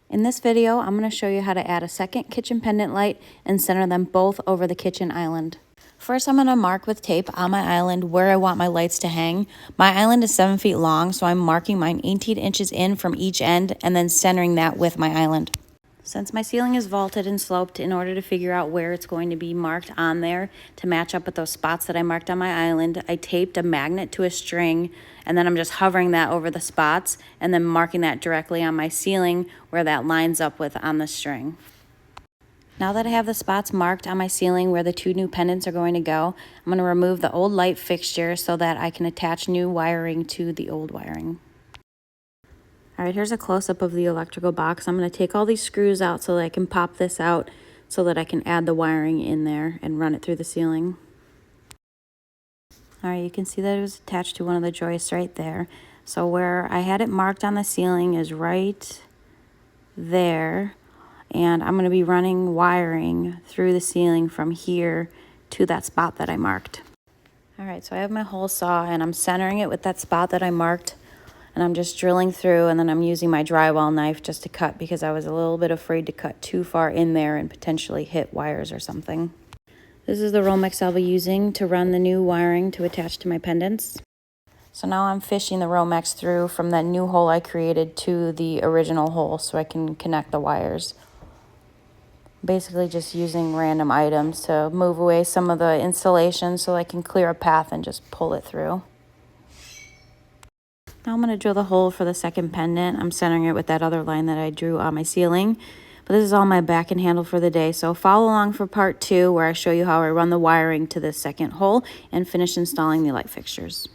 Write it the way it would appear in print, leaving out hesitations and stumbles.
In this video, I'm going to show you how to add a second kitchen pendant light and center them both over the kitchen island. First, I'm going to mark with tape on my island where I want my lights to hang. My island is 7 feet long, so I'm marking mine 18 inches in from each end and then centering that with my island. Since my ceiling is vaulted and sloped, in order to figure out where it's going to be marked on there to match up with those spots that I marked on my island, I taped a magnet to a string, and then I'm just hovering that over the spots and then marking that directly on my ceiling where that lines up with on the string. Now that I have the spots marked on my ceiling where the two new pendants are going to go, I'm going to remove the old light fixture so that I can attach new wiring to the old wiring. Alright, here's a close-up of the electrical box. I'm going to take all these screws out so that I can pop this out so that I can add the wiring in there and run it through the ceiling. Alright, you can see that it was attached to one of the joists right there. So where I had it marked on the ceiling is right there. And I'm going to be running wiring through the ceiling from here to that spot that I marked. Alright, so I have my hole saw and I'm centering it with that spot that I marked. And I'm just drilling through, and then I'm using my drywall knife just to cut because I was a little bit afraid to cut too far in there and potentially hit wires or something. This is the Romex I'll be using to run the new wiring to attach to my pendants. So now I'm fishing the Romex through from that new hole I created to the original hole so I can connect the wires. Basically just using random items to move away some of the insulation so I can clear a path and just pull it through. Now I'm going to drill the hole for the second pendant. I'm centering it with that other line that I drew on my ceiling. But this is all my back and handle for the day. So follow along for part 2 where I show you how I run the wiring to the second hole and finish installing the light fixtures.